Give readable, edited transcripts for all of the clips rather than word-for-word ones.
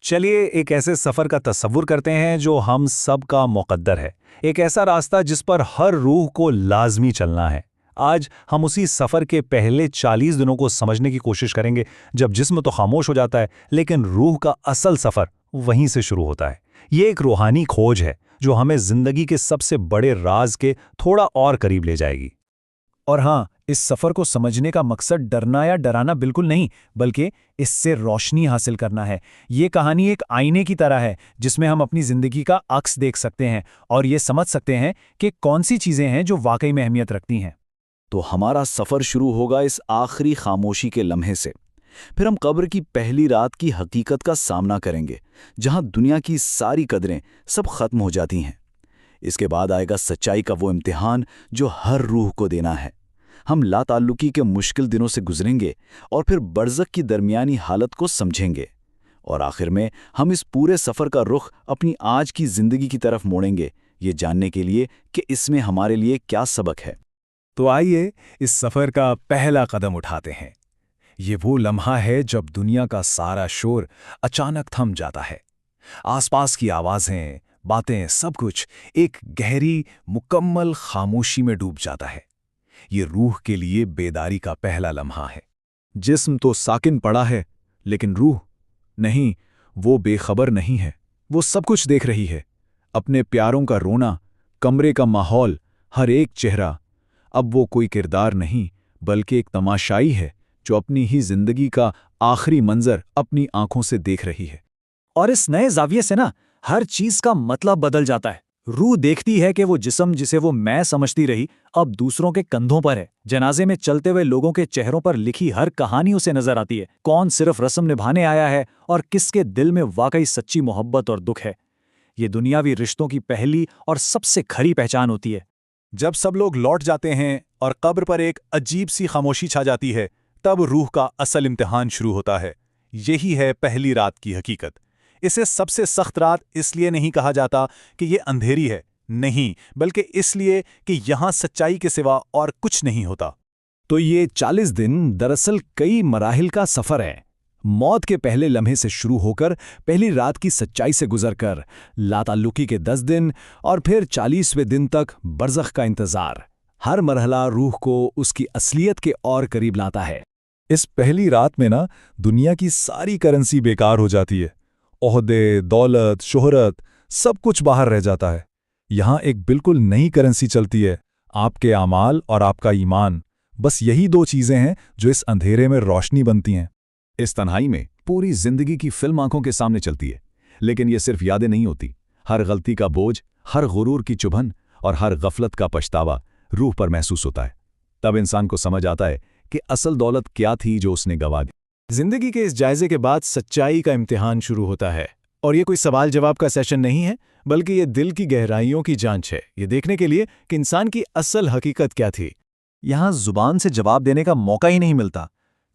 چلیے ایک ایسے سفر کا تصور کرتے ہیں جو ہم سب کا مقدر ہے، ایک ایسا راستہ جس پر ہر روح کو لازمی چلنا ہے۔ آج ہم اسی سفر کے پہلے 40 دنوں کو سمجھنے کی کوشش کریں گے، جب جسم تو خاموش ہو جاتا ہے لیکن روح کا اصل سفر وہیں سے شروع ہوتا ہے۔ یہ ایک روحانی کھوج ہے جو ہمیں زندگی کے سب سے بڑے راز کے تھوڑا اور قریب لے جائے گی۔ اور ہاں، اس سفر کو سمجھنے کا مقصد ڈرنا یا ڈرانا بالکل نہیں، بلکہ اس سے روشنی حاصل کرنا ہے۔ یہ کہانی ایک آئینے کی طرح ہے جس میں ہم اپنی زندگی کا عکس دیکھ سکتے ہیں اور یہ سمجھ سکتے ہیں کہ کون سی چیزیں ہیں جو واقعی میں اہمیت رکھتی ہیں۔ تو ہمارا سفر شروع ہوگا اس آخری خاموشی کے لمحے سے۔ پھر ہم قبر کی پہلی رات کی حقیقت کا سامنا کریں گے، جہاں دنیا کی ساری قدریں سب ختم ہو جاتی ہیں۔ اس کے بعد آئے گا سچائی کا وہ امتحان جو ہر روح کو دینا ہے۔ ہم لا تعلقی کے مشکل دنوں سے گزریں گے اور پھر برزخ کی درمیانی حالت کو سمجھیں گے، اور آخر میں ہم اس پورے سفر کا رخ اپنی آج کی زندگی کی طرف موڑیں گے، یہ جاننے کے لیے کہ اس میں ہمارے لیے کیا سبق ہے۔ تو آئیے اس سفر کا پہلا قدم اٹھاتے ہیں۔ یہ وہ لمحہ ہے جب دنیا کا سارا شور اچانک تھم جاتا ہے۔ آس پاس کی آوازیں، باتیں، سب کچھ ایک گہری، مکمل خاموشی میں ڈوب جاتا ہے۔ یہ روح کے لیے بیداری کا پہلا لمحہ ہے۔ جسم تو ساکن پڑا ہے، لیکن روح نہیں، وہ بے خبر نہیں ہے۔ وہ سب کچھ دیکھ رہی ہے، اپنے پیاروں کا رونا، کمرے کا ماحول، ہر ایک چہرہ۔ اب وہ کوئی کردار نہیں، بلکہ ایک تماشائی ہے جو اپنی ہی زندگی کا آخری منظر اپنی آنکھوں سے دیکھ رہی ہے۔ اور اس نئے زاویے سے ہر چیز کا مطلب بدل جاتا ہے۔ روح دیکھتی ہے کہ وہ جسم جسے وہ میں سمجھتی رہی اب دوسروں کے کندھوں پر ہے۔ جنازے میں چلتے ہوئے لوگوں کے چہروں پر لکھی ہر کہانی اسے نظر آتی ہے، کون صرف رسم نبھانے آیا ہے اور کس کے دل میں واقعی سچی محبت اور دکھ ہے۔ یہ دنیاوی رشتوں کی پہلی اور سب سے کھری پہچان ہوتی ہے۔ جب سب لوگ لوٹ جاتے ہیں اور قبر پر ایک عجیب سی خاموشی چھا جاتی ہے، تب روح کا اصل امتحان شروع ہوتا ہے۔ یہی ہے پہلی رات کی حقیقت۔ اسے سب سے سخت رات اس لیے نہیں کہا جاتا کہ یہ اندھیری ہے، نہیں، بلکہ اس لیے کہ یہاں سچائی کے سوا اور کچھ نہیں ہوتا۔ تو یہ 40 دن دراصل کئی مراحل کا سفر ہے۔ موت کے پہلے لمحے سے شروع ہو کر پہلی رات کی سچائی سے گزر کر لا تعلقی کے 10 دن اور پھر 40ویں دن تک برزخ کا انتظار۔ ہر مرحلہ روح کو اس کی اصلیت کے اور قریب لاتا ہے۔ اس پہلی رات میں دنیا کی ساری کرنسی بیکار ہو جاتی ہے۔ عہدے، دولت، شہرت، سب کچھ باہر رہ جاتا ہے۔ یہاں ایک بالکل نئی کرنسی چلتی ہے، آپ کے اعمال اور آپ کا ایمان۔ بس یہی دو چیزیں ہیں جو اس اندھیرے میں روشنی بنتی ہیں۔ اس تنہائی میں پوری زندگی کی فلم آنکھوں کے سامنے چلتی ہے، لیکن یہ صرف یادیں نہیں ہوتی۔ ہر غلطی کا بوجھ، ہر غرور کی چبھن اور ہر غفلت کا پچھتاوا روح پر محسوس ہوتا ہے۔ تب انسان کو سمجھ آتا ہے کہ اصل دولت کیا تھی جو اس نے گنوا دی۔ زندگی کے اس جائزے کے بعد سچائی کا امتحان شروع ہوتا ہے، اور یہ کوئی سوال جواب کا سیشن نہیں ہے، بلکہ یہ دل کی گہرائیوں کی جانچ ہے، یہ دیکھنے کے لیے کہ انسان کی اصل حقیقت کیا تھی۔ یہاں زبان سے جواب دینے کا موقع ہی نہیں ملتا،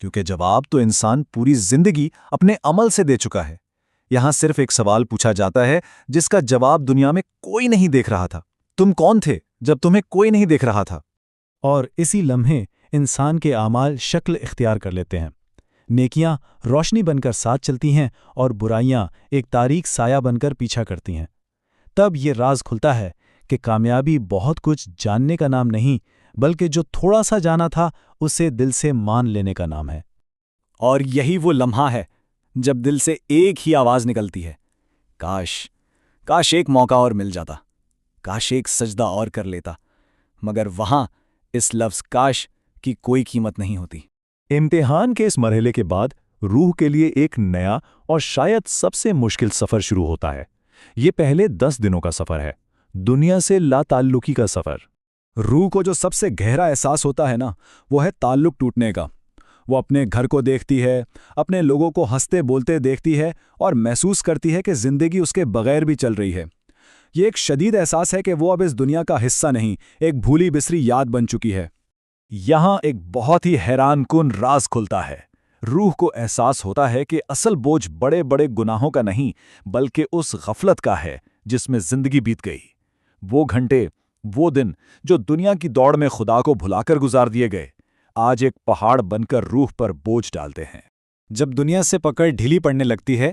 کیونکہ جواب تو انسان پوری زندگی اپنے عمل سے دے چکا ہے۔ یہاں صرف ایک سوال پوچھا جاتا ہے جس کا جواب دنیا میں کوئی نہیں دیکھ رہا تھا۔ تم کون تھے جب تمہیں کوئی نہیں دیکھ رہا تھا؟ اور اسی لمحے انسان کے اعمال شکل اختیار کر لیتے ہیں۔ نیکیاں روشنی بن کر ساتھ چلتی ہیں اور برائیاں ایک تاریک سایہ بن کر پیچھا کرتی ہیں۔ تب یہ راز کھلتا ہے کہ کامیابی بہت کچھ جاننے کا نام نہیں، بلکہ جو تھوڑا سا جانا تھا اسے دل سے مان لینے کا نام ہے۔ اور یہی وہ لمحہ ہے جب دل سے ایک ہی آواز نکلتی ہے، کاش ایک موقع اور مل جاتا، کاش ایک سجدہ اور کر لیتا، مگر وہاں اس لفظ کاش کی کوئی قیمت نہیں ہوتی۔ امتحان کے اس مرحلے کے بعد روح کے لیے ایک نیا اور شاید سب سے مشکل سفر شروع ہوتا ہے۔ یہ پہلے 10 دنوں کا سفر ہے، دنیا سے لا تعلقی کا سفر۔ روح کو جو سب سے گہرا احساس ہوتا ہے وہ ہے تعلق ٹوٹنے کا۔ وہ اپنے گھر کو دیکھتی ہے، اپنے لوگوں کو ہنستے بولتے دیکھتی ہے اور محسوس کرتی ہے کہ زندگی اس کے بغیر بھی چل رہی ہے۔ یہ ایک شدید احساس ہے کہ وہ اب اس دنیا کا حصہ نہیں، ایک بھولی بسری یاد بن چکی ہے۔ یہاں ایک بہت ہی حیران کن راز کھلتا ہے۔ روح کو احساس ہوتا ہے کہ اصل بوجھ بڑے بڑے گناہوں کا نہیں، بلکہ اس غفلت کا ہے جس میں زندگی بیت گئی۔ وہ گھنٹے، وہ دن جو دنیا کی دوڑ میں خدا کو بھلا کر گزار دیے گئے، آج ایک پہاڑ بن کر روح پر بوجھ ڈالتے ہیں۔ جب دنیا سے پکڑ ڈھیلی پڑنے لگتی ہے،